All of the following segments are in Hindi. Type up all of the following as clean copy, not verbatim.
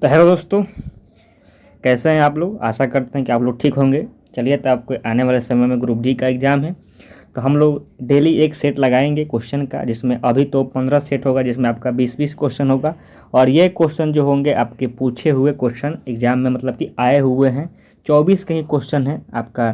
तो हेलो दोस्तों, कैसे हैं आप लोग। आशा करते हैं कि आप लोग ठीक होंगे। चलिए, तो आपको आने वाले समय में ग्रुप डी का एग्ज़ाम है, तो हम लोग डेली एक सेट लगाएंगे क्वेश्चन का, जिसमें अभी तो 15 सेट होगा, जिसमें आपका 20-20 क्वेश्चन होगा। और ये क्वेश्चन जो होंगे आपके पूछे हुए क्वेश्चन एग्ज़ाम में, मतलब कि आए हुए हैं। 24 के ही क्वेश्चन है आपका।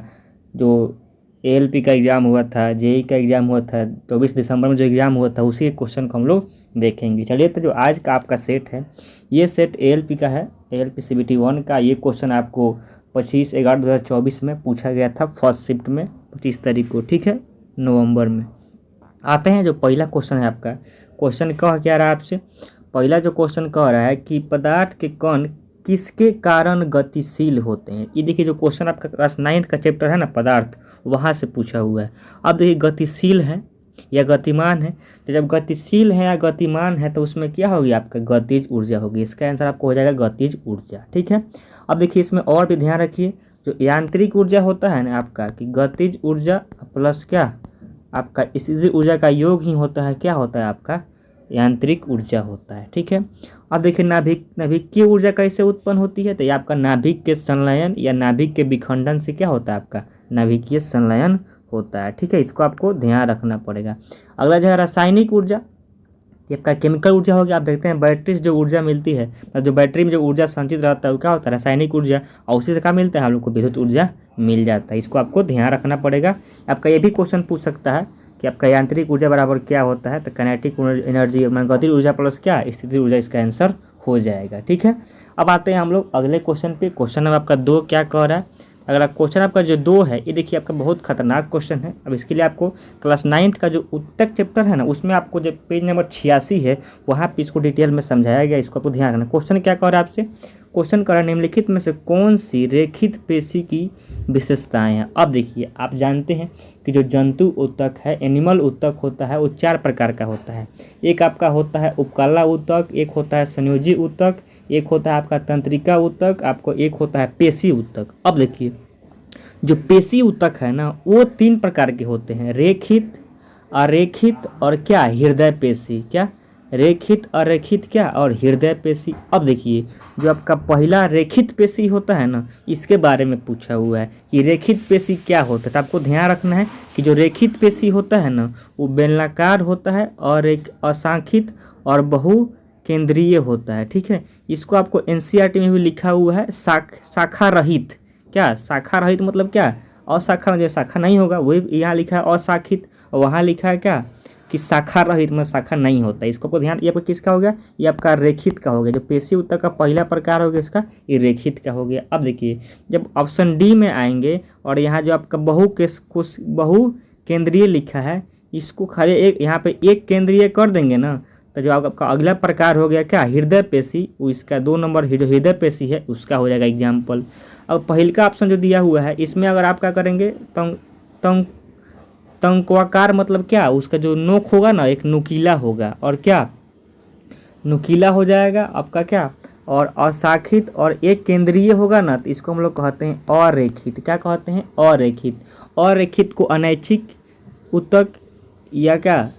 जो एएलपी का एग्ज़ाम हुआ था, जेई का एग्ज़ाम हुआ था 24 दिसंबर में, जो एग्ज़ाम हुआ था उसी क्वेश्चन को हम लोग देखेंगे। चलिए, तो जो आज का आपका सेट है, ये सेट एएलपी का है, एएलपी सीबीटी 1 का। ये क्वेश्चन आपको 25/11/2024 में पूछा गया था, फर्स्ट शिफ्ट में 25 तारीख को, ठीक है, नवंबर में। आते हैं जो पहला क्वेश्चन है आपका। क्वेश्चन कह क्या रहा है आपसे। पहला जो क्वेश्चन कह रहा है कि पदार्थ के कण किसके कारण गतिशील होते हैं। ये देखिए, जो क्वेश्चन आपका क्लास 9th का चैप्टर है ना, पदार्थ, वहाँ से पूछा हुआ है। अब देखिए, गतिशील है या गतिमान है, तो जब गतिशील है या गतिमान है तो उसमें क्या होगी, आपका गतिज ऊर्जा होगी। इसका आंसर आपको हो जाएगा गतिज ऊर्जा, ठीक है। अब देखिए, इसमें और भी ध्यान रखिए, जो यांत्रिक ऊर्जा होता है ना आपका, कि गतिज ऊर्जा प्लस क्या, आपका स्थितिज ऊर्जा का योग ही होता है, क्या होता है आपका, यांत्रिक ऊर्जा होता है, ठीक है। अब देखिए, नाभिकीय ऊर्जा कैसे उत्पन्न होती है, तो ये आपका नाभिक के संलयन या नाभिक के विखंडन से क्या होता है, आपका नाभिकीय संलयन होता है, ठीक है। इसको आपको ध्यान रखना पड़ेगा। अगला जो है रासायनिक ऊर्जा, ये आपका केमिकल ऊर्जा हो गया। आप देखते हैं बैटरी से जो ऊर्जा मिलती है, जो बैटरी में जो ऊर्जा संचित रहता है वो क्या होता है, रासायनिक ऊर्जा। और उसी से क्या मिलता है, हम लोग को विद्युत ऊर्जा मिल जाता है। इसको आपको ध्यान रखना पड़ेगा। आपका ये भी क्वेश्चन पूछ सकता है कि आपका यांत्रिक ऊर्जा बराबर क्या होता है, तो काइनेटिक एनर्जी गतिज ऊर्जा प्लस क्या, स्थितिज ऊर्जा, इसका आंसर हो जाएगा, ठीक है। अब आते हैं हम लोग अगले क्वेश्चन पे। क्वेश्चन नंबर आपका 2 क्या कह रहा है। अगला क्वेश्चन आपका जो 2 है, ये देखिए आपका बहुत खतरनाक क्वेश्चन है। अब इसके लिए आपको क्लास 9th का जो उत्तक चैप्टर है ना, उसमें आपको जो पेज नंबर 86 है, वहाँ पे इसको डिटेल में समझाया गया। इसको आपको ध्यान रखना। क्वेश्चन क्या कह रहा है आपसे। क्वेश्चन कह रहा है निम्नलिखित में से कौन सी रेखित पेशी की विशेषताएं हैं। अब देखिए, आप जानते हैं कि जो जंतु ऊतक है, एनिमल ऊतक होता है, वो 4 प्रकार का होता है। एक आपका होता है उपकला ऊतक, एक होता है संयोजी ऊतक, एक होता है आपका तंत्रिका ऊतक, आपको एक होता है पेशी ऊतक। अब देखिए, जो पेशी ऊतक है ना, वो 3 प्रकार के होते हैं, रेखित, अरेखित और क्या, हृदय पेशी। क्या, रेखित, अरेखित क्या, और हृदय पेशी। अब देखिए, जो आपका पहला रेखित पेशी होता है ना, इसके बारे में पूछा हुआ है कि रेखित पेशी क्या होता है। तो आपको ध्यान रखना है कि जो रेखित पेशी होता है ना, वो बेलनाकार होता है और एक अशाखित और बहु केंद्रीय होता है, ठीक है। इसको आपको एनसीईआरटी में भी लिखा हुआ है, शाखा रहित। क्या, शाखा रहित मतलब क्या, अशाखा, जो शाखा नहीं होगा वही यहाँ लिखा है अशाखित, और वहाँ लिखा है क्या, कि शाखा रहित, मतलब शाखा नहीं होता। इसको आपको ध्यान, ये आपका किसका हो गया, ये आपका रेखित का हो गया। जो पेशी ऊतक का पहला प्रकार हो गया इसका, ये रेखित का हो गया। अब देखिए, जब ऑप्शन डी में आएंगे और यहाँ जो आपका बहु केंद्रीय लिखा है, इसको खाली एक यहाँ पे एक केंद्रीय कर देंगे ना, तो जो आपका अगला प्रकार हो गया क्या, हृदय पेशी, वो इसका 2 नंबर जो हृदय पेशी है उसका हो जाएगा एग्जाम्पल। अब पहले का ऑप्शन जो दिया हुआ है, इसमें अगर आप क्या करेंगे, तंकवाकार मतलब क्या, उसका जो नोक होगा ना, एक नुकीला होगा, और क्या, नुकीला हो जाएगा आपका क्या, और अशाखित और एक केंद्रीय होगा ना, तो इसको हम लोग कहते हैं अरेखित। क्या कहते हैं, अरेखित। अरेखित को अनैच्छिक ऊतक या क्या,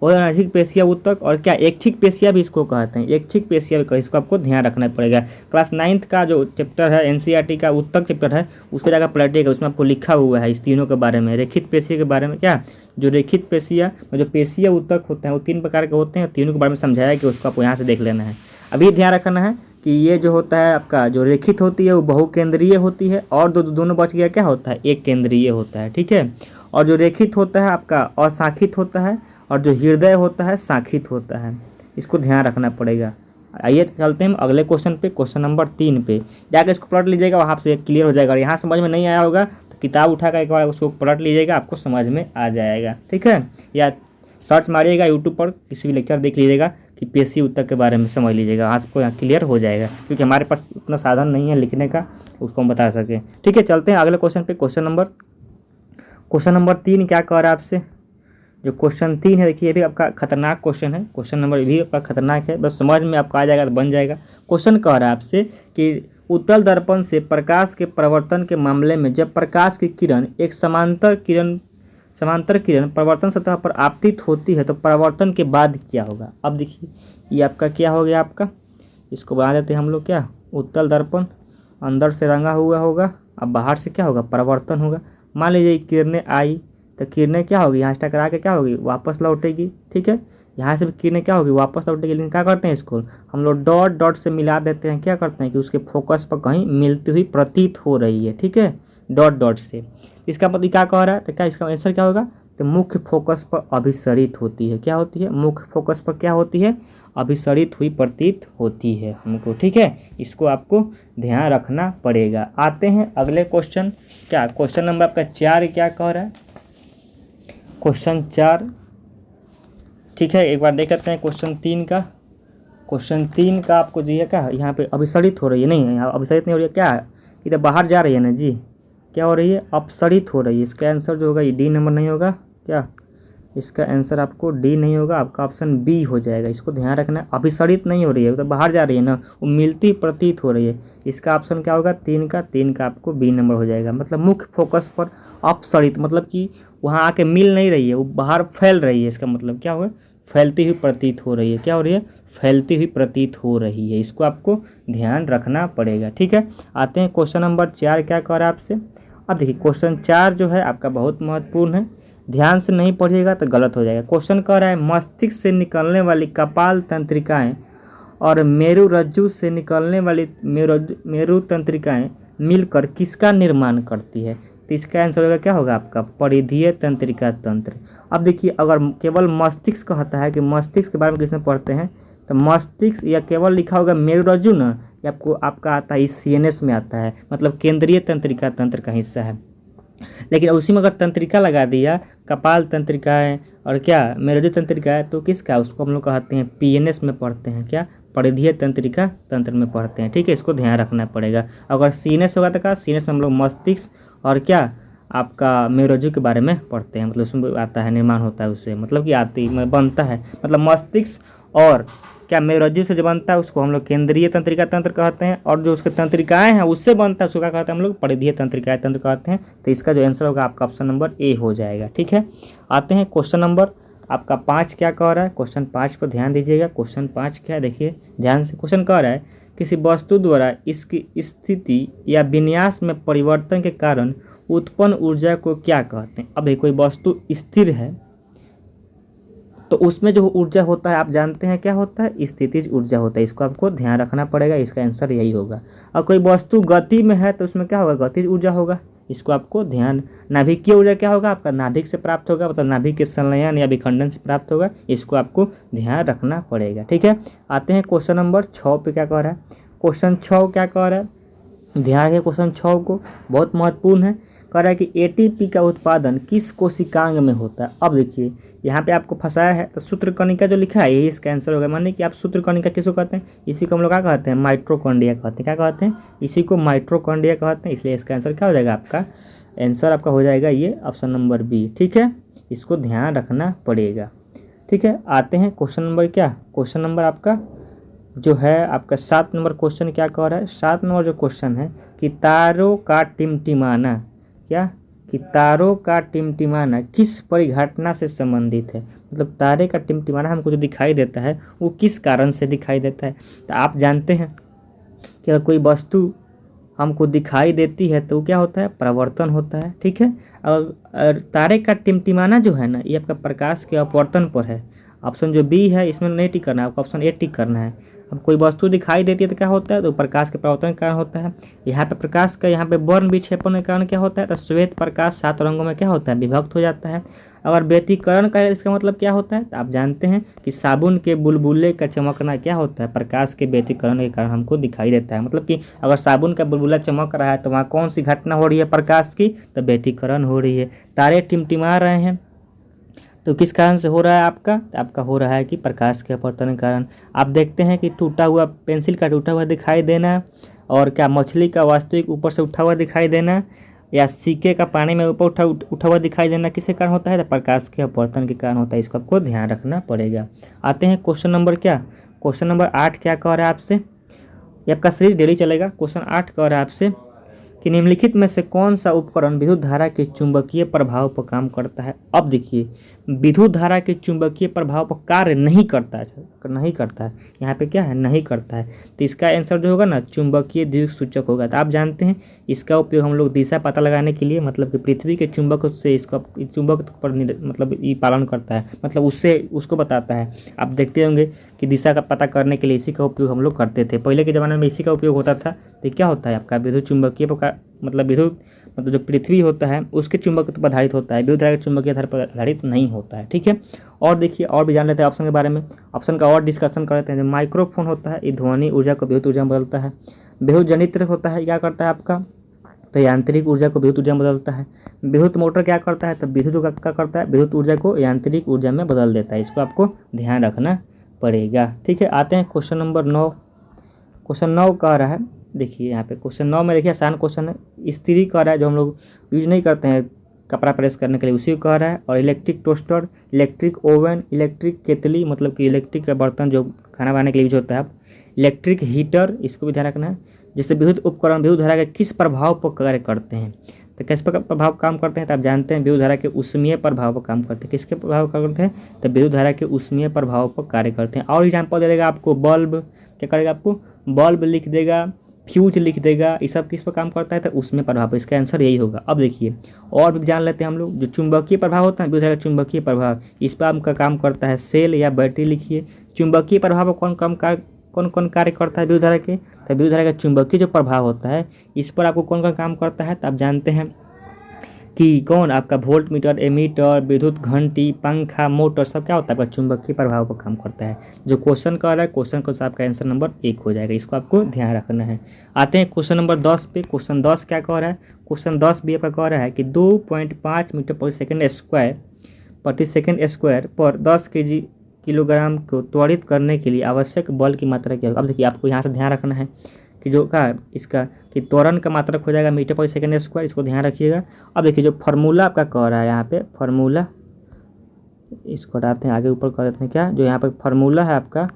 और अनैच्छिक पेशिया ऊतक, और क्या, ऐच्छिक पेशिया भी इसको कहते हैं, ऐच्छिक पेशिया भी, इसको आपको ध्यान रखना पड़ेगा। क्लास 9th का जो चैप्टर है, एनसीईआरटी का उत्तक चैप्टर है, उसको जाकर पलटिएगा, उसमें आपको लिखा हुआ है इस तीनों के बारे में, रेखित पेशिया के बारे में। क्या, जो रेखित पेशिया और जो पेशिया ऊतक होते हैं वो 3 प्रकार के होते हैं, तीनों के बारे में समझाया कि उसको आपको यहाँ से देख लेना है। अभी ध्यान रखना है कि ये जो होता है आपका, जो रेखित होती है वो बहुकेंद्रीय होती है, और दोनों बच गया, क्या होता है, एक केंद्रीय होता है, ठीक है। और जो रेखित होता है आपका अशाखित होता है, और जो हृदय होता है शाखित होता है। इसको ध्यान रखना पड़ेगा। आइए चलते हैं हम अगले क्वेश्चन पे, क्वेश्चन नंबर 3 पे। जाकर इसको पलट लीजिएगा, वहाँ से क्लियर हो जाएगा। और यहाँ समझ में नहीं आया होगा तो किताब उठाकर एक बार उसको पलट लीजिएगा, आपको समझ में आ जाएगा, ठीक है। या सर्च मारिएगा यूट्यूब पर, किसी भी लेक्चर देख लीजिएगा कि पेशी ऊतक के बारे में समझ लीजिएगा, आपको यहाँ क्लियर हो जाएगा, क्योंकि हमारे पास उतना साधन नहीं है लिखने का, उसको हम बता सकें, ठीक है। चलते हैं अगले क्वेश्चन पे। क्वेश्चन नंबर 3 क्या कह रहा है आपसे। जो क्वेश्चन 3 है, देखिए ये भी आपका खतरनाक क्वेश्चन है। क्वेश्चन नंबर भी आपका खतरनाक है, बस समझ में आपको आ जाएगा तो बन जाएगा। क्वेश्चन कह रहा है आपसे कि उत्तल दर्पण से प्रकाश के प्रवर्तन के मामले में जब प्रकाश की किरण एक समांतर किरण प्रवर्तन सतह पर आपतित होती है तो प्रवर्तन के बाद क्या होगा। अब देखिए, ये आपका क्या हो गया, आपका इसको बना देते हैं हम लोग क्या, उत्तल दर्पण। अंदर से रंगा हुआ होगा, अब बाहर से क्या होगा, परावर्तन होगा। मान लीजिए किरणें आई तो किरणें क्या होगी, यहाँ से टकरा के क्या होगी, वापस लौटेगी। ठीक है, यहाँ से भी किरणें क्या होगी, वापस लौटेगी। लेकिन क्या करते हैं, इसको हम लोग डॉट डॉट से मिला देते हैं। क्या करते हैं कि उसके फोकस पर कहीं मिलती हुई प्रतीत हो रही है। ठीक है, डॉट डॉट से। इसका मतलब क्या कह रहा है, तो क्या इसका आंसर क्या होगा, तो मुख्य फोकस पर अभिसरित होती है। क्या होती है, मुख्य फोकस पर क्या होती है, अभिसरित हुई प्रतीत होती है हमको। ठीक है, इसको आपको ध्यान रखना पड़ेगा। आते हैं अगले क्वेश्चन, क्या क्वेश्चन नंबर आपका 4 क्या कह रहा है, क्वेश्चन 4। ठीक है, एक बार देख लेते हैं क्वेश्चन 3 का। क्वेश्चन 3 का आपको जी है क्या, यहाँ पे अभिसरित हो रही है, नहीं यहाँ अभिसरित नहीं हो रही है, क्या है, इधर बाहर जा रही है ना जी, क्या हो रही है, अपसरित हो रही है। इसका आंसर जो होगा ये डी नंबर नहीं होगा, क्या इसका आंसर आपको डी नहीं होगा, आपका ऑप्शन बी हो जाएगा। इसको ध्यान रखना, अभिसरित नहीं हो रही है, तो बाहर जा रही है ना, वो मिलती प्रतीत हो रही है। इसका ऑप्शन क्या होगा, 3 का आपको बी नंबर हो जाएगा। मतलब मुख्य फोकस पर अपसरित, मतलब कि वहाँ आके मिल नहीं रही है, वो बाहर फैल रही है। इसका मतलब क्या होगा, फैलती हुई प्रतीत हो रही है। क्या हो रही है, फैलती हुई प्रतीत हो रही है। इसको आपको ध्यान रखना पड़ेगा। ठीक है, आते हैं क्वेश्चन नंबर 4 क्या कह रहा है आपसे। अब देखिए क्वेश्चन 4 जो है आपका बहुत महत्वपूर्ण है, ध्यान से नहीं पढ़िएगा तो गलत हो जाएगा। क्वेश्चन कह रहा है मस्तिष्क से निकलने वाली कपाल तंत्रिकाएं और मेरु रज्जु से निकलने वाली मेरु तंत्रिकाएं मिलकर किसका निर्माण करती है। तो इसका आंसर होगा क्या होगा आपका, परिधीय तंत्रिका तंत्र। अब देखिए अगर केवल मस्तिष्क कहता है कि मस्तिष्क के बारे में किसमें पढ़ते हैं, तो मस्तिष्क या केवल लिखा होगा मेरु रज्जु ना, ये आपको आपका आता है CNS में आता है, मतलब केंद्रीय तंत्रिका तंत्र का हिस्सा है। लेकिन उसी में अगर तंत्रिका लगा दिया, कपाल तंत्रिकाएँ और क्या मेरुदंड तंत्रिका है, तो किसका, उसको हम लोग कहते हैं PNS में पढ़ते हैं, क्या परिधीय तंत्रिका तंत्र में पढ़ते हैं। ठीक है, इसको ध्यान रखना पड़ेगा। अगर CNS होगा तो क्या, CNS में हम लोग मस्तिष्क और क्या आपका मेरुरज्जु के बारे में पढ़ते हैं, मतलब उसमें आता है, निर्माण होता है उससे, मतलब कि आती बनता है, मतलब मस्तिष्क और क्या मेरुरज्जु से जो बनता है उसको हम लोग केंद्रीय तंत्रिका तंत्र कहते हैं, और जो उसके तंत्रिकाएं हैं उससे बनता है उसको क्या कहते हैं हम लोग, परिधीय तंत्रिका तंत्र कहते हैं। तो इसका जो आंसर होगा आपका ऑप्शन नंबर ए हो जाएगा। ठीक है, आते हैं क्वेश्चन नंबर आपका 5 क्या कह रहा है। क्वेश्चन 5 पर ध्यान दीजिएगा। क्वेश्चन 5 क्या है, देखिए ध्यान से। क्वेश्चन कह रहा है किसी वस्तु द्वारा इसकी स्थिति या विन्यास में परिवर्तन के कारण उत्पन्न ऊर्जा को क्या कहते हैं। अब कोई वस्तु स्थिर है तो उसमें जो ऊर्जा होता है आप जानते हैं क्या होता है, स्थितिज ऊर्जा होता है। इसको आपको ध्यान रखना पड़ेगा, इसका आंसर यही होगा। और कोई वस्तु गति में है तो उसमें क्या होगा, गतिज ऊर्जा होगा। इसको आपको ध्यान, नाभिकीय ऊर्जा क्या होगा आपका, नाभिक से प्राप्त होगा, मतलब नाभिक के संलयन या विखंडन से प्राप्त होगा। इसको आपको ध्यान रखना पड़ेगा। ठीक है, आते हैं क्वेश्चन नंबर 6 पे क्या कह रहा है। क्वेश्चन 6 क्या कह रहा है, ध्यान रखिए क्वेश्चन 6 को, बहुत महत्वपूर्ण है। कह रहा है कि ATP का उत्पादन किस कोशिकांग में होता है। अब देखिए यहाँ पे आपको फंसाया है, तो सूत्रकणिका जो लिखा है यही इसका आंसर होगा। मानिए कि आप सूत्रकणिका किसको कहते हैं, इसी को हम लोग क्या कहते हैं, माइट्रोकॉन्ड्रिया कहते हैं। क्या कहते हैं, इसी को माइट्रोकॉन्ड्रिया कहते हैं। इसलिए इसका आंसर क्या हो जाएगा, आपका आंसर आपका हो जाएगा ये ऑप्शन नंबर बी। ठीक है, इसको ध्यान रखना पड़ेगा। ठीक है, आते हैं क्वेश्चन नंबर क्या, क्वेश्चन नंबर आपका जो है आपका 7 नंबर क्वेश्चन क्या कह रहा है। 7 नंबर जो क्वेश्चन है कि तारों का टिमटिमाना, क्या कि तारों का टिमटिमाना किस परिघटना से संबंधित है। मतलब तारे का टिमटिमाना हमको जो दिखाई देता है वो किस कारण से दिखाई देता है। तो आप जानते हैं कि अगर कोई वस्तु हमको दिखाई देती है तो क्या होता है, परावर्तन होता है। ठीक है, और तारे का टिमटिमाना जो है ना, ये आपका प्रकाश के अपवर्तन पर है। ऑप्शन जो बी है इसमें नहीं टिक करना है, आपको ऑप्शन ए टिक करना है। अब कोई वस्तु दिखाई देती है तो क्या होता है, तो प्रकाश के परावर्तन के कारण होता है। यहाँ पे प्रकाश का यहाँ पे वर्ण विक्षेपण के कारण क्या होता है, तो श्वेत प्रकाश 7 रंगों में क्या होता है, विभक्त हो जाता है। अगर व्यतिकरण का इसका मतलब क्या होता है, तो आप जानते हैं कि साबुन के बुलबुले का चमकना क्या होता है, प्रकाश के व्यतिकरण के कारण हमको दिखाई देता है। मतलब कि अगर साबुन का बुलबुला चमक रहा है तो वहाँ कौन सी घटना हो रही है प्रकाश की, तो व्यतिकरण हो रही है। तारे टिमटिमा रहे हैं तो किस कारण से हो रहा है आपका, तो आपका हो रहा है कि प्रकाश के अपवर्तन के कारण। आप देखते हैं कि टूटा हुआ पेंसिल का टूटा हुआ दिखाई देना, और क्या मछली का वास्तविक ऊपर से उठा हुआ दिखाई देना, या सिक्के का पानी में ऊपर उठा हुआ दिखाई देना किसके कारण होता है, तो प्रकाश के अपवर्तन के कारण होता है। इसको आपको ध्यान रखना पड़ेगा। आते हैं क्वेश्चन नंबर क्या, क्वेश्चन नंबर 8 क्या कह रहा है आपसे। ये आपका सीरीज डेली चलेगा। क्वेश्चन 8 कह रहा है आपसे कि निम्नलिखित में से कौन सा उपकरण विद्युत धारा के चुंबकीय प्रभाव पर काम करता है। अब देखिए विद्युत धारा के चुंबकीय प्रभाव पर कार्य नहीं करता है, नहीं करता है, यहाँ पे क्या है, नहीं करता है। तो इसका आंसर जो होगा ना चुंबकीय द्विध्रुव सूचक होगा। तो आप जानते हैं इसका उपयोग हम लोग दिशा पता लगाने के लिए, मतलब कि पृथ्वी के चुंबक से इसका चुंबक पर मतलब ये पालन करता है, मतलब उससे उसको बताता है। आप देखते होंगे कि दिशा का पता करने के लिए इसी का उपयोग हम लोग करते थे, पहले के ज़माने में इसी का उपयोग होता था। तो क्या होता है आपका विद्युत चुंबकीय प्रकार, मतलब विद्युत मतलब जो पृथ्वी होता है उसके चुंबक पर आधारित होता है, विद्युत धारा के चुंबकीय आधार पर आधारित नहीं होता है। ठीक है, और देखिए और भी जान लेते हैं ऑप्शन के बारे में। ऑप्शन का और डिस्कशन कर लेते हैं। जो माइक्रोफोन होता है ये ध्वनि ऊर्जा को विद्युत ऊर्जा में बदलता है। विद्युत जनित्र होता है क्या करता है आपका, तो यांत्रिक ऊर्जा को विद्युत ऊर्जा में बदलता है। विद्युत मोटर क्या करता है, तो विद्युत क्या करता है, विद्युत ऊर्जा को यांत्रिक ऊर्जा में बदल देता है। इसको आपको ध्यान रखना पड़ेगा। ठीक है, आते हैं क्वेश्चन नंबर 9। क्वेश्चन 9 कह रहा है, देखिए यहाँ पे क्वेश्चन 9 में देखिए आसान क्वेश्चन है। इस्त्री कह रहा है, जो हम लोग यूज नहीं करते हैं कपड़ा प्रेस करने के लिए, उसी को कह रहा है। और electric toaster, electric oven, electric केतली मतलब कि इलेक्ट्रिक का बर्तन जो खाना बनाने के लिए यूज होता है, इलेक्ट्रिक हीटर, इसको भी ध्यान रखना है। जैसे विद्युत उपकरण विद्युत धारा के किस प्रभाव पर कार्य करते हैं, तो किस पर प्रभाव काम करते हैं, तो आप जानते हैं विद्युत धारा के ऊष्मीय प्रभाव पर काम करते हैं। किसके प्रभाव करते हैं, तो विद्युत धारा के ऊष्मीय प्रभाव पर कार्य करते हैं। और एग्जाम्पल दे देगा आपको, बल्ब क्या करेगा, आपको बल्ब लिख देगा, फ्यूज लिख देगा, ये सब किस पर काम करता है, तो उसमें प्रभाव पर। इसका आंसर यही होगा। अब देखिए और भी जान लेते हैं हम लोग। जो चुंबकीय प्रभाव होता है विद्युत धारा का चुंबकीय प्रभाव, इस पर आपका काम करता है सेल या बैटरी लिखिए। चुंबकीय प्रभाव पर कौन कौन कार्य करता है विद्युत धारा के, तो विद्युत धारा का चुंबकीय जो प्रभाव होता है इस पर आपको कौन कौन काम करता है, तो आप जानते हैं कि कौन आपका वोल्ट मीटर, एमीटर, विद्युत घंटी, पंखा, मोटर, सब क्या होता है आपका चुंबकीय प्रभाव पर काम करता है। जो क्वेश्चन कर रहा है क्वेश्चन को आपका आंसर नंबर 1 हो जाएगा। इसको आपको ध्यान रखना है। आते हैं क्वेश्चन नंबर 10 पे। क्वेश्चन 10 क्या कह रहा है, क्वेश्चन 10 भी आपका कह रहा है कि 2.5 मीटर प्रति सेकंड स्क्वायर पर 10 किलोग्राम को त्वरित करने के लिए आवश्यक बल की मात्रा क्या होगी। अब देखिए आपको यहाँ से ध्यान रखना है कि जो का इसका कि त्वरण का मात्रक हो जाएगा मीटर पर सेकंड स्क्वायर, इसको ध्यान रखिएगा। अब देखिए जो फार्मूला आपका कह रहा है यहाँ पे, फार्मूला इसको हटाते हैं, आगे ऊपर कर देते हैं क्या, जो यहाँ पे फार्मूला है आपका,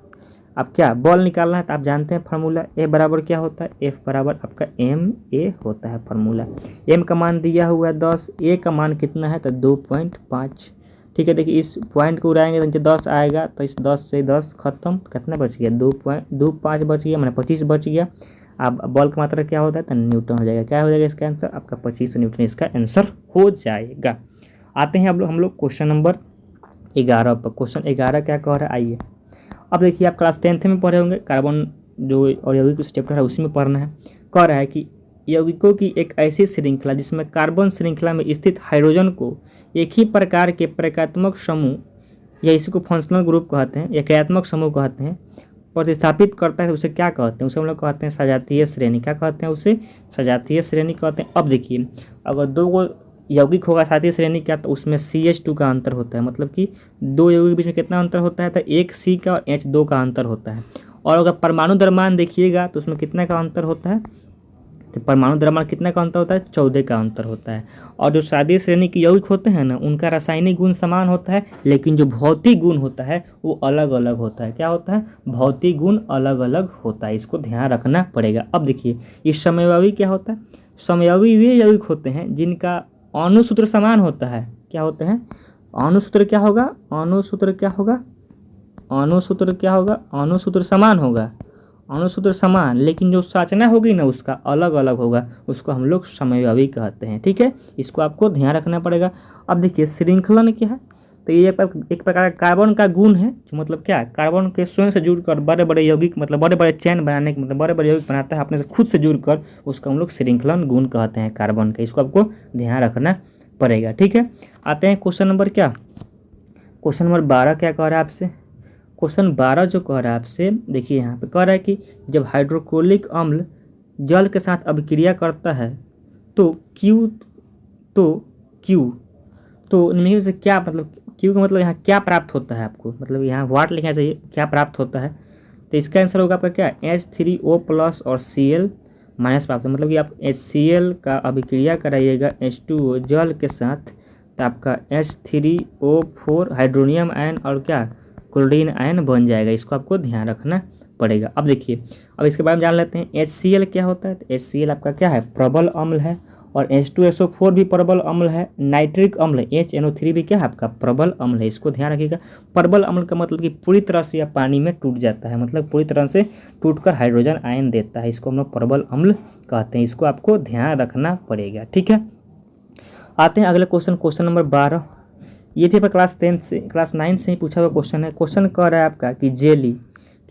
अब क्या बल निकालना है, तो आप जानते हैं फार्मूला ए बराबर क्या होता है, एफ बराबर आपका एम ए होता है फार्मूला। एम का मान दिया हुआ है 10, ए का मान कितना है, तो 2.5। ठीक है, देखिए इस पॉइंट को उड़ाएंगे तो नीचे 10 आएगा, तो इस 10 से 10 खत्म, कितना बच गया, 2.25 बच गया, मैंने 25 बच गया। अब बल का मात्रा क्या होता है, तो न्यूटन हो जाएगा। क्या हो जाएगा इसका आंसर, आपका 25 न्यूटन इसका आंसर हो जाएगा। आते हैं अब हम लोग क्वेश्चन नंबर 11 पर। क्वेश्चन 11 क्या कह रहा है, आइए। अब देखिए आप क्लास 10th में पढ़े होंगे, कार्बन जो और यौगिक चैप्टर है उसी में पढ़ना है। कह रहा है कि यौगिकों की एक ऐसी श्रृंखला जिसमें कार्बन श्रृंखला में स्थित हाइड्रोजन को एक ही प्रकार के प्रक्रियात्मक समूह या इसी को फंक्शनल ग्रुप कहते हैं या क्रियात्मक समूह कहते हैं प्रतिस्थापित करता है, तो उसे क्या कहते हैं, उसे हम लोग कहते हैं सजातीय श्रेणी। क्या कहते हैं, उसे सजातीय श्रेणी कहते हैं। अब देखिए अगर दो यौगिक होगा सजातीय श्रेणी क्या, तो उसमें CH2 का अंतर होता है, मतलब कि दो यौगिक के बीच में कितना अंतर होता है, तो एक C का और H2 का अंतर होता है। और अगर परमाणु द्रव्यमान देखिएगा तो उसमें कितना का अंतर होता है, तो परमाणु द्रव्यमान कितना का अंतर होता है, 14 का अंतर होता है। और जो सजातीय श्रेणी के यौगिक होते हैं ना, उनका रासायनिक गुण समान होता है, लेकिन जो भौतिक गुण होता है वो अलग अलग होता है। क्या होता है, भौतिक गुण अलग अलग होता है, इसको ध्यान रखना पड़ेगा। अब देखिए इस समयवावी क्या होता है, समयवावी वे यौगिक होते हैं जिनका अणुसूत्र समान होता है। क्या होते हैं, अणुसूत्र क्या होगा, अणुसूत्र क्या होगा, अणुसूत्र क्या होगा, अणुसूत्र समान होगा, अणुसूत्र समान, लेकिन जो संरचना होगी ना उसका अलग अलग होगा, उसको हम लोग समयवावी कहते हैं। ठीक है, इसको आपको ध्यान रखना पड़ेगा। अब देखिए श्रृंखलन क्या है, तो ये एक प्रकार का कार्बन का गुण है, जो मतलब क्या है, कार्बन के स्वयं से जुड़कर बड़े बड़े यौगिक मतलब बड़े बड़े चैन बनाने के मतलब बड़े बड़े यौगिक बनाता है अपने से खुद से जुड़कर, उसको हम लोग श्रृंखलन गुण कहते हैं कार्बन का। इसको आपको ध्यान रखना पड़ेगा। ठीक है, आते हैं क्वेश्चन नंबर क्या, क्वेश्चन नंबर 12 क्या कह रहा है आपसे। क्वेश्चन 12 जो कह रहा है आपसे, देखिए यहाँ पे कह रहा है कि जब हाइड्रोक्लोरिक अम्ल जल के साथ अभिक्रिया करता है तो क्यू इनमें से क्या, मतलब क्यू का मतलब यहाँ क्या प्राप्त होता है आपको, मतलब यहाँ वाट लिखना चाहिए, क्या प्राप्त होता है, तो इसका आंसर होगा आपका क्या, H3O+ और Cl- प्राप्त है। मतलब कि आप HCl का अभिक्रिया कराइएगा H2O जल के साथ, तो आपका H3O4 हाइड्रोनियम आयन और क्या क्लोरीन आयन बन जाएगा। इसको आपको ध्यान रखना पड़ेगा। अब देखिए अब इसके बारे में जान लेते हैं। HCl क्या होता है, तो HCl आपका क्या है, प्रबल अम्ल है, और H2SO4 भी प्रबल अम्ल है। नाइट्रिक अम्ल HNO3 भी क्या है आपका प्रबल अम्ल है, इसको ध्यान रखिएगा। प्रबल अम्ल का मतलब कि पूरी तरह से यह पानी में टूट जाता है, मतलब पूरी तरह से टूटकर हाइड्रोजन आयन देता है, इसको हम लोग प्रबल अम्ल कहते हैं, इसको आपको ध्यान रखना पड़ेगा। ठीक है, आते हैं अगले क्वेश्चन, क्वेश्चन नंबर 12। ये भी क्लास 9 से ही पूछा हुआ क्वेश्चन है। क्वेश्चन कह रहा है आपका कि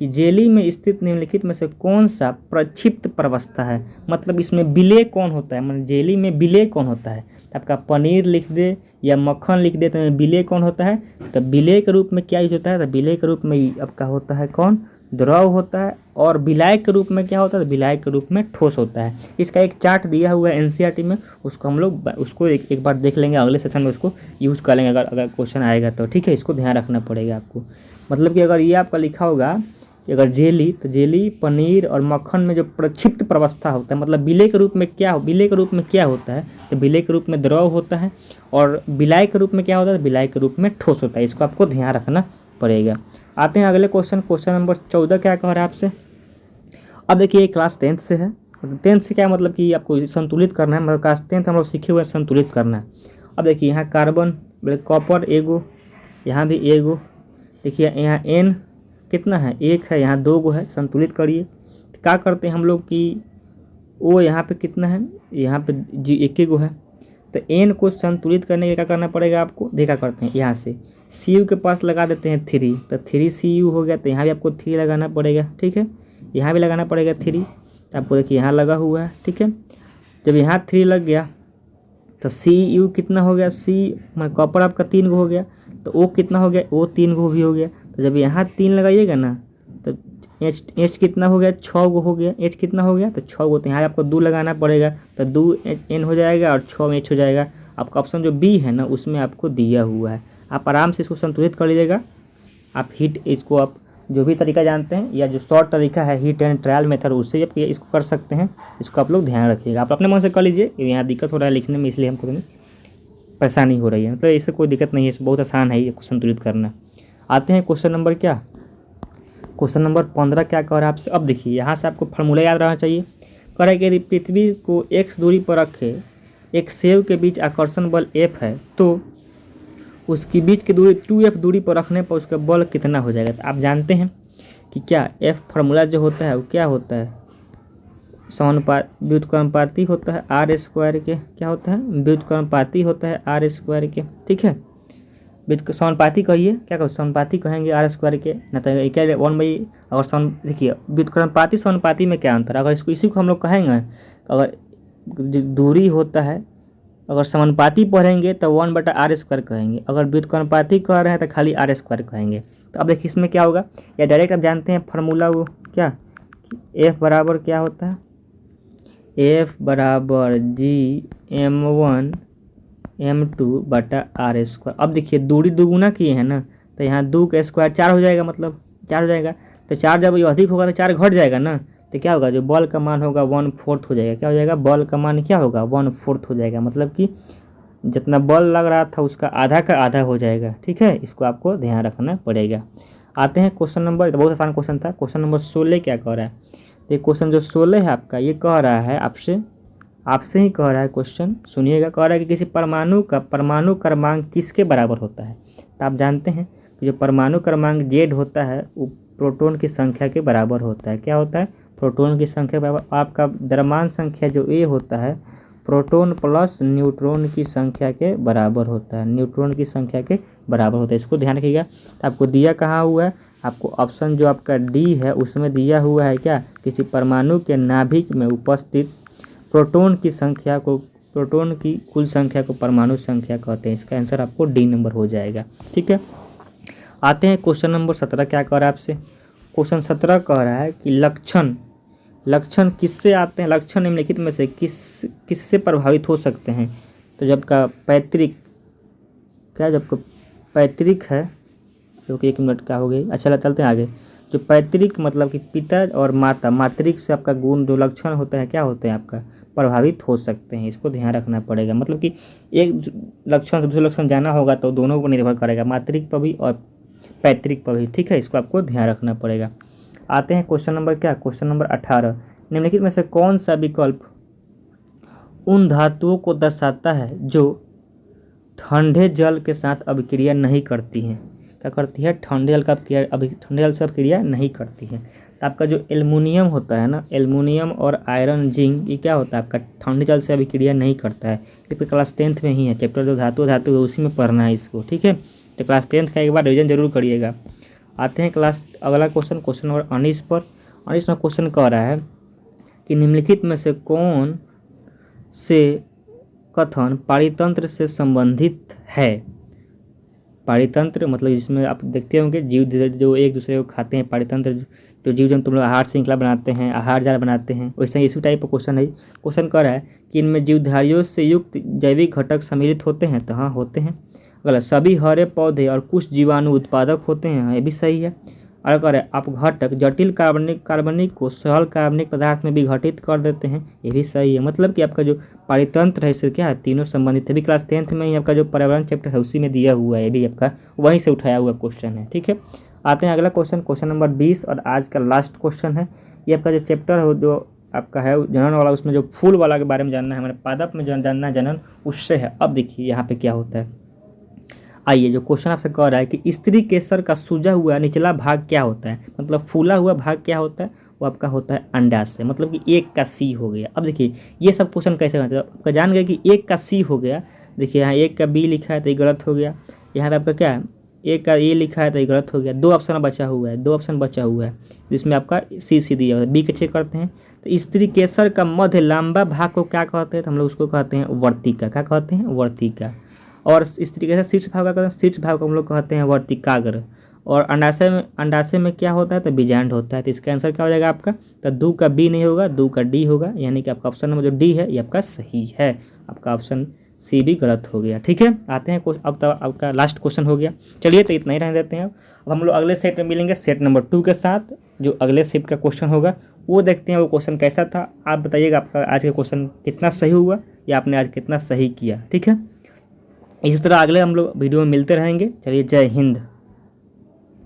जेली में स्थित निम्नलिखित में से कौन सा प्रक्षिप्त प्रवस्था है, मतलब इसमें विलेय कौन होता है, मतलब जेली में विलेय कौन होता है। तो आपका पनीर लिख दे या मक्खन लिख दे, तो विलेय कौन होता है, तो विलेय के रूप में क्या यूज होता है, तो विलेय के रूप में आपका होता है कौन, द्रव होता है। और विलायक के रूप में क्या होता है, तो विलायक के रूप में ठोस होता है। इसका एक चार्ट दिया हुआ है एनसीईआरटी में, उसको हम लोग उसको एक बार देख लेंगे, अगले सेशन में उसको यूज़ कर लेंगे अगर क्वेश्चन आएगा तो। ठीक है, इसको ध्यान रखना पड़ेगा आपको। मतलब कि अगर ये आपका लिखा होगा कि अगर जेली, तो जेली पनीर और मक्खन में जो प्रक्षिप्त प्रवस्था होता है, मतलब विलेय के रूप में क्या होता है, तो विलेय के रूप में द्रव होता है। और विलायक के रूप में क्या होता है, विलायक के रूप में ठोस होता है, इसको आपको ध्यान रखना पड़ेगा। आते हैं अगले क्वेश्चन, क्वेश्चन नंबर 14 क्या कह रहा है आपसे। अब देखिए ये क्लास 10th से है, मतलब 10th से क्या मतलब कि आपको संतुलित करना है, मतलब क्लास 10th हम लोग सीखे हुए संतुलित करना है। अब देखिए यहाँ कार्बन कॉपर एगो, यहाँ भी एगो, देखिए यहाँ N कितना है, 1 है, यहाँ 2 गो है, संतुलित करिए। तो क्या करते हैं हम लोग कि O यहाँ पे कितना है, यहाँ पे 1 गो है, तो N को संतुलित करने के लिए क्या करना पड़ेगा आपको, देखा करते हैं यहाँ से Cu के पास लगा देते हैं 3, तो 3Cu हो गया, तो यहाँ भी आपको 3 लगाना पड़ेगा। ठीक है, यहाँ भी लगाना पड़ेगा 3, तो आपको देखिए यहाँ लगा हुआ है। ठीक है, जब यहाँ 3 लग गया तो Cu कितना हो गया, कॉपर आपका 3 गो हो गया, तो O कितना हो गया, O 3 गो भी हो गया। तो जब यहाँ 3 लगाइएगा ना तो H कितना हो गया, 6 गो हो गया, H कितना हो गया, तो 6 गो, तो यहाँ आपको 2 लगाना पड़ेगा, तो 2 N हो जाएगा और 6 H हो जाएगा। आपका ऑप्शन जो B है ना उसमें आपको दिया हुआ है, आप आराम से इसको संतुलित कर लीजिएगा। आप इसको आप जो भी तरीका जानते हैं या जो शॉर्ट तरीका है हीट एंड ट्रायल मेथड, उससे आप इसको कर सकते हैं, इसको आप लोग ध्यान रखिएगा। आप अपने मन से कर लीजिए, यहाँ दिक्कत हो रहा है लिखने में इसलिए हमको परेशानी हो रही है, मतलब इससे कोई दिक्कत नहीं है, बहुत आसान है ये संतुलित करना। आते हैं क्वेश्चन नंबर क्या, क्वेश्चन नंबर 15 क्या कह रहा है आपसे। अब देखिए यहाँ से आपको फार्मूला याद रहना चाहिए। कह रहा है कि यदि पृथ्वी को x दूरी पर रखे एक सेव के बीच आकर्षण बल F है, तो उसकी बीच की दूरी 2F दूरी पर रखने पर उसका बल कितना हो जाएगा। तो आप जानते हैं कि क्या F फार्मूला जो होता है वो क्या होता है, व्युत्क्रमानुपाती होता है R² के, क्या होता है, व्युत्क्रमानुपाती होता है R² के। ठीक है, समानुपाती कहिए, क्या कहो, समानुपाती कहेंगे R² के, न तो क्या 1/, अगर देखिए व्युत्क्रमानुपाती समानुपाती में क्या अंतर है, अगर इसी को हम लोग कहेंगे, अगर दूरी होता है, अगर समानुपाती पढ़ेंगे तो 1/R² कहेंगे, अगर व्युत्क्रमानुपाती कह रहे हैं तो खाली R² कहेंगे। तो अब देखिए इसमें क्या होगा, या डायरेक्ट आप जानते हैं फार्मूला वो क्या, F बराबर क्या होता है, F बराबर G(m1 m2 बटा R²। अब देखिए दूरी दुगुना किए हैं ना, तो यहाँ 2 का स्क्वायर 4 हो जाएगा, मतलब 4 हो जाएगा, तो 4 जब ये अधिक होगा तो 4 घट जाएगा ना, तो क्या होगा, जो बल का मान होगा 1/4 हो जाएगा। क्या हो जाएगा, बल का मान क्या होगा 1/4 हो जाएगा, मतलब कि जितना बल लग रहा था उसका आधा का आधा हो जाएगा। ठीक है, इसको आपको ध्यान रखना पड़ेगा। आते हैं क्वेश्चन नंबर, बहुत आसान क्वेश्चन था, क्वेश्चन नंबर 16 क्या कह रहा है। तो ये क्वेश्चन जो 16 है आपका, ये कह रहा है आपसे ही कह रहा है क्वेश्चन, सुनिएगा। कह रहा है कि किसी परमाणु का परमाणु क्रमांक किसके बराबर होता है। तो आप जानते हैं कि जो परमाणु क्रमांक Z होता है वो प्रोटॉन की संख्या के बराबर होता है। क्या होता है, प्रोटॉन की संख्या बराबर। आपका द्रव्यमान संख्या जो A होता है प्रोटॉन प्लस न्यूट्रॉन की संख्या के बराबर होता है, न्यूट्रॉन की संख्या के बराबर होता है, इसको ध्यान रखिएगा। तो आपको दिया कहाँ हुआ है, आपको ऑप्शन जो आपका D है उसमें दिया हुआ है क्या, किसी परमाणु के नाभिक में उपस्थित प्रोटॉन की संख्या को, प्रोटॉन की कुल संख्या को परमाणु संख्या कहते हैं। इसका आंसर आपको D नंबर हो जाएगा। ठीक है, आते हैं क्वेश्चन नंबर 17 क्या कह रहा है आपसे। क्वेश्चन 17 कह रहा है कि लक्षण किससे आते हैं, लक्षण निम्नलिखित में से किससे प्रभावित हो सकते हैं। तो जब का पैतृक है, जो कि 1 मिनट का हो गई, अच्छा चलते हैं आगे। जो पैतृक मतलब कि पिता और माता, मातृक से आपका गुण जो लक्षण होता है क्या होते हैं आपका प्रभावित हो सकते हैं, इसको ध्यान रखना पड़ेगा। मतलब कि एक लक्षण से दूसरे लक्षण जाना होगा तो दोनों पर निर्भर करेगा, मातृक पर भी और पैतृक पर भी। ठीक है, इसको आपको ध्यान रखना पड़ेगा। आते हैं क्वेश्चन नंबर क्या, क्वेश्चन नंबर 18, निम्नलिखित में से कौन सा विकल्प उन धातुओं को दर्शाता है जो ठंडे जल के साथ अभिक्रिया नहीं करती हैं। क्या करती है? ठंडे जल ठंडे जल से अभिक्रिया नहीं करती है। तो आपका जो एल्युमिनियम होता है ना, एल्युमिनियम और आयरन जिंक, ये क्या होता है आपका? ठंडे जल से अभिक्रिया नहीं करता है। ये तो क्लास 10th में ही है, चैप्टर जो धातु है उसी में पढ़ना है इसको, ठीक है। तो क्लास 10th का एक बार रिविजन जरूर करिएगा। आते हैं अगला क्वेश्चन नंबर 19 पर। 19 में क्वेश्चन कह रहा है कि निम्नलिखित में से कौन से कथन पारितंत्र से संबंधित है? पारितंत्र मतलब जिसमें आप देखते होंगे जीव जो एक दूसरे को खाते हैं, पारितंत्र जो जीव जंतु लोग आहार श्रृंखला बनाते हैं, आहार जाल बनाते हैं, वैसे इसी टाइप का क्वेश्चन है। क्वेश्चन कर रहा है कि इनमें जीवधारियों से युक्त जैविक घटक सम्मिलित होते हैं। तो हाँ, होते हैं। अगला, सभी हरे पौधे और कुछ जीवाणु उत्पादक होते हैं। ये भी सही है। और कह रहे हैं आप घटक जटिल कार्बनिक को सरल कार्बनिक पदार्थ में विघटित कर देते हैं। ये भी सही है। मतलब कि आपका जो पारितंत्र है इससे क्या है? तीनों संबंधित है। अभी क्लास 10th में ही आपका जो पर्यावरण चैप्टर है उसी में दिया हुआ है। ये भी आपका वहीं से उठाया हुआ क्वेश्चन है, ठीक है। आते हैं अगला क्वेश्चन नंबर 20 और आज का लास्ट क्वेश्चन है। ये आपका जो चैप्टर है जो आपका है जनन वाला, उसमें जो फूल वाला के बारे में जानना है, हमारे पादप में जानना है जनन, उससे है। अब देखिए यहाँ पे क्या होता है। आइए, जो क्वेश्चन आपसे कह रहा है कि स्त्री केसर का सूजा हुआ निचला भाग क्या होता है? मतलब फूला हुआ भाग क्या होता है? वो आपका होता है अंडाशय। मतलब कि एक का सी हो गया। अब देखिए ये सब क्वेश्चन कैसे बनते हैं, आपका जान गए कि एक का सी हो गया। देखिए यहाँ एक का बी लिखा है तो ये गलत हो गया। यहाँ पे आपका क्या है? एक का ए लिखा है तो ये गलत हो गया। दो ऑप्शन बचा हुआ है जिसमें आपका सी दिया हुआ है। बी के चेक करते हैं। तो स्त्री केसर का मध्य लंबा भाग को क्या कहते हैं? तो हम लोग उसको कहते हैं वर्तिका। क्या कहते हैं? वर्तिका। और इस तरीके से शीर्ष भाग का कहते हैं, शीर्ष भाग को हम लोग कहते हैं वर्तिकाग्र। और अंडाशय में क्या होता है? तो बीजांड होता है। तो इसका आंसर क्या हो जाएगा आपका? तो दो का बी नहीं होगा, दो का डी होगा। यानी कि आपका ऑप्शन नंबर जो डी है ये आपका सही है। आपका ऑप्शन सी भी गलत हो गया, ठीक है। आते हैं अब तक आपका लास्ट क्वेश्चन हो गया। चलिए तो इतना ही रहने देते हैं। अब हम लोग अगले सेट में मिलेंगे सेट नंबर 2 के साथ। जो अगले शिफ्ट का क्वेश्चन होगा वो देखते हैं वो क्वेश्चन कैसा था। आप बताइएगा आपका आज का क्वेश्चन कितना सही हुआ या आपने आज कितना सही किया, ठीक है। इसी तरह अगले हम लोग वीडियो में मिलते रहेंगे। चलिए, जय हिंद।